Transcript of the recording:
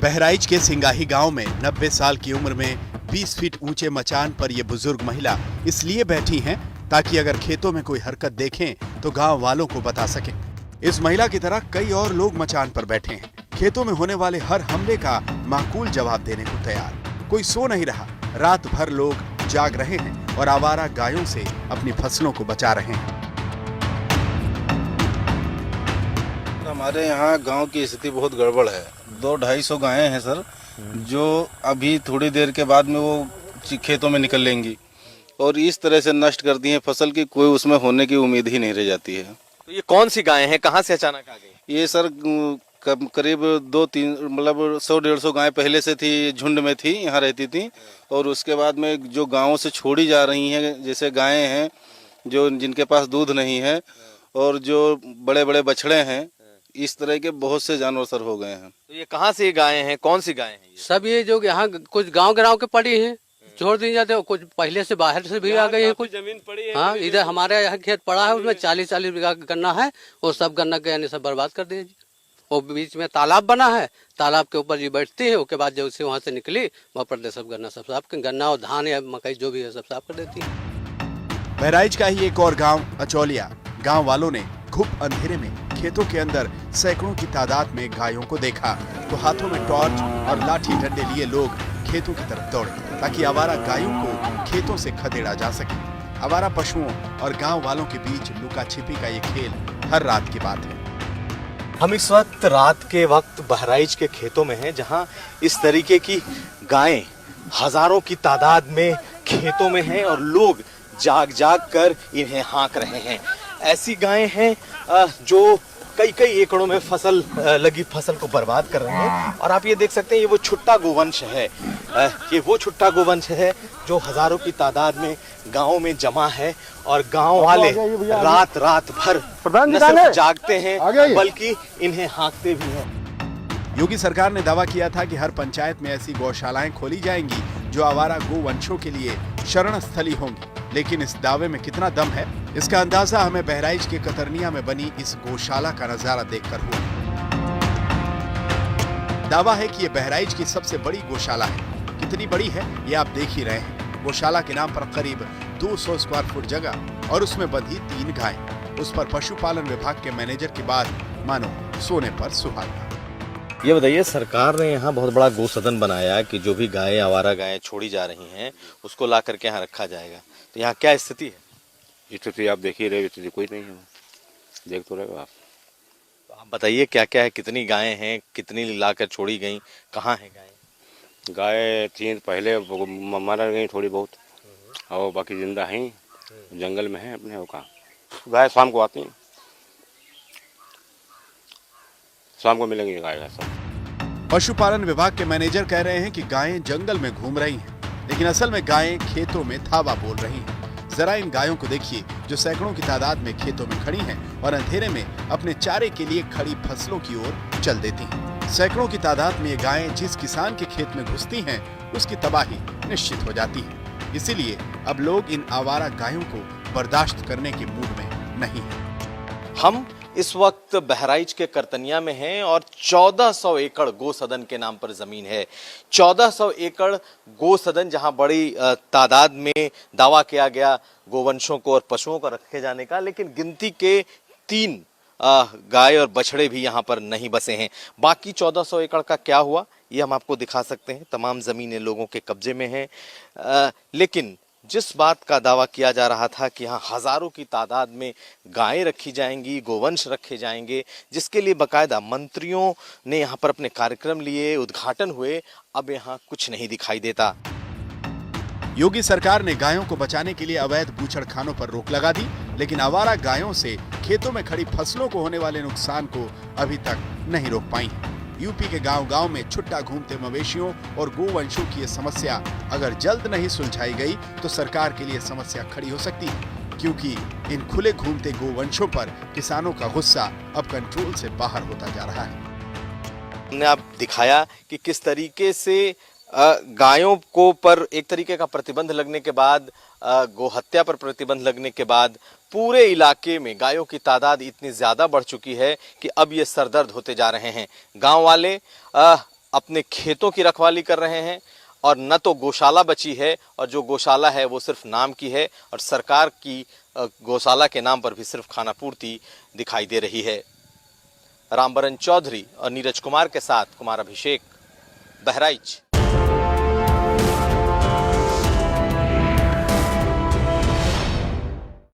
बहराइच के सिंगाही गांव में 90 साल की उम्र में 20 फीट ऊंचे मचान पर ये बुजुर्ग महिला इसलिए बैठी हैं ताकि अगर खेतों में कोई हरकत देखें तो गांव वालों को बता सकें। इस महिला की तरह कई और लोग मचान पर बैठे हैं, खेतों में होने वाले हर हमले का माकूल जवाब देने को तैयार। कोई सो नहीं रहा, रात भर लोग जाग रहे हैं और आवारा गायों से अपनी फसलों को बचा रहे हैं। हमारे यहाँ गांव की स्थिति बहुत गड़बड़ है। 200-250 गायें हैं सर, जो अभी थोड़ी देर के बाद में वो खेतों में निकल लेंगी और इस तरह से नष्ट कर दी हैं फसल की, कोई उसमें होने की उम्मीद ही नहीं रह जाती है। तो ये कौन सी गायें हैं, कहाँ से अचानक आ गई? ये सर करीब 2-3 मतलब 100-150 गायें पहले से थी, झुंड में थी, यहाँ रहती थी और उसके बाद में जो गाँवों से छोड़ी जा रही हैं, जैसे गायें हैं जो जिनके पास दूध नहीं है और जो बड़े बड़े बछड़े हैं, इस तरह के बहुत से जानवर सर हो गए हैं। तो ये कहाँ से गायें हैं, कौन सी गायें हैं ये? सब ये जो यहाँ कुछ गांव के पड़ी हैं, छोड़ दी जाते हैं, कुछ पहले से बाहर से भी आ गई है, कुछ जमीन पड़ी है। हाँ, इधर हमारे यहाँ खेत पड़ा है, उसमें 40-40 बीघा गन्ना है, वो सब गन्ना के यानी सब बर्बाद कर दिए जी। वो बीच में तालाब बना है, तालाब के ऊपर जी बैठती है, उसके बाद जब से वहाँ से निकली वहाँ पर सब गन्ना सब साफ, गन्ना और धान या मकई जो भी है सब साफ कर देती है। बहराइच का ही एक और गांव अचौलिया, गांव वालों ने घुप अंधेरे में खेतों के अंदर सैकड़ों की तादाद में गायों को देखा तो हाथों में टॉर्च और लाठी डंडे लिए लोग खेतों की तरफ दौड़े ताकि आवारा गायों को खेतों से खदेड़ा जा सके। आवारा पशुओं और गांव वालों के बीच लुका छिपी का ये खेल हर रात की बात है। हम इस वक्त रात के वक्त बहराइच के खेतों में हैं, जहां इस तरीके की गायें हजारों की तादाद में खेतों में हैं और लोग जाग जाग कर इन्हें हाँक रहे हैं। ऐसी गायें हैं जो कई एकड़ों में लगी फसल को बर्बाद कर रहे हैं और आप ये देख सकते हैं, ये वो छुट्टा गोवंश है, ये वो छुट्टा गोवंश है जो हजारों की तादाद में गांव में जमा है और गांव वाले रात भर न सिर्फ जागते हैं बल्कि इन्हें हाँकते भी हैं। योगी सरकार ने दावा किया था कि हर पंचायत में ऐसी गौशालाएं खोली जाएंगी जो आवारा गोवंशों के लिए शरण स्थली होंगी, लेकिन इस दावे में कितना दम है इसका अंदाजा हमें बहराइच के कतरनिया में बनी इस गौशाला का नजारा देखकर हुआ। दावा है कि यह बहराइच की सबसे बड़ी गौशाला है। कितनी बड़ी है ये आप देख ही रहे हैं। गौशाला के नाम पर करीब 200 स्क्वायर फुट जगह और उसमें बंधी 3 गायें। उस पर पशुपालन विभाग के मैनेजर की बात मानो सोने पर सुहागा। ये बताइए, सरकार ने यहाँ बहुत बड़ा गौ सदन बनाया कि जो भी गायें आवारा गायें छोड़ी जा रही हैं उसको ला करके यहाँ रखा जाएगा, तो यहाँ क्या स्थिति है? स्थिति आप देख ही रहे, स्थिति कोई नहीं है, देख तो रहे हो आप। तो आप बताइए क्या क्या है, कितनी गायें हैं, कितनी लाकर छोड़ी गई, कहाँ है गायें? गाय 3 पहले मारा गई थोड़ी बहुत और बाकी जिंदा हैं, जंगल में है अपने। का गाय शाम को आती हैं, शाम को मिलेंगे गाय सब। पशुपालन विभाग के मैनेजर कह रहे हैं कि गायें जंगल में घूम रही हैं, लेकिन असल में गायें खेतों में थावा बोल रही हैं। जरा इन गायों को देखिए जो सैकड़ों की तादाद में खेतों में खड़ी हैं और अंधेरे में अपने चारे के लिए खड़ी फसलों की ओर चल देती हैं। सैकड़ों की तादाद में ये गायें जिस किसान के खेत में घुसती हैं उसकी तबाही निश्चित हो जाती है। इसीलिए अब लोग इन आवारा गायों को बर्दाश्त करने के मूड में नहीं है। हम इस वक्त बहराइच के करतनिया में हैं और 1400 एकड़ गो सदन के नाम पर जमीन है। 1400 एकड़ गो सदन, जहां बड़ी तादाद में दावा किया गया गोवंशों को और पशुओं को रखे जाने का, लेकिन गिनती के 3 गाय और बछड़े भी यहां पर नहीं बसे हैं। बाकी 1400 एकड़ का क्या हुआ ये हम आपको दिखा सकते हैं। तमाम जमीनें लोगों के कब्जे में हैं, लेकिन जिस बात का दावा किया जा रहा था कि यहाँ हजारों की तादाद में गायें रखी जाएंगी, गोवंश रखे जाएंगे, जिसके लिए बकायदा मंत्रियों ने यहाँ पर अपने कार्यक्रम लिए, उद्घाटन हुए, अब यहाँ कुछ नहीं दिखाई देता। योगी सरकार ने गायों को बचाने के लिए अवैध बूचड़खानों पर रोक लगा दी, लेकिन आवारा गायों से खेतों में खड़ी फसलों को होने वाले नुकसान को अभी तक नहीं रोक पाई है। यूपी के गांव-गांव में छुट्टा घूमते मवेशियों और गोवंशों की ये समस्या अगर जल्द नहीं सुलझाई गई तो सरकार के लिए समस्या खड़ी हो सकती है, क्योंकि इन खुले घूमते गोवंशों पर किसानों का गुस्सा अब कंट्रोल से बाहर होता जा रहा है। हमने आप दिखाया कि किस तरीके से गायों को पर एक तरीके का प्रतिबंध लगने के बाद, गोहत्या पर प्रतिबंध लगने के बाद पूरे इलाके में गायों की तादाद इतनी ज्यादा बढ़ चुकी है कि अब ये सरदर्द होते जा रहे हैं। गांव वाले अपने खेतों की रखवाली कर रहे हैं और न तो गौशाला बची है, और जो गौशाला है वो सिर्फ नाम की है और सरकार की गौशाला के नाम पर भी सिर्फ खानापूर्ति दिखाई दे रही है। रामबरन चौधरी और नीरज कुमार के साथ कुमार अभिषेक, बहराइच।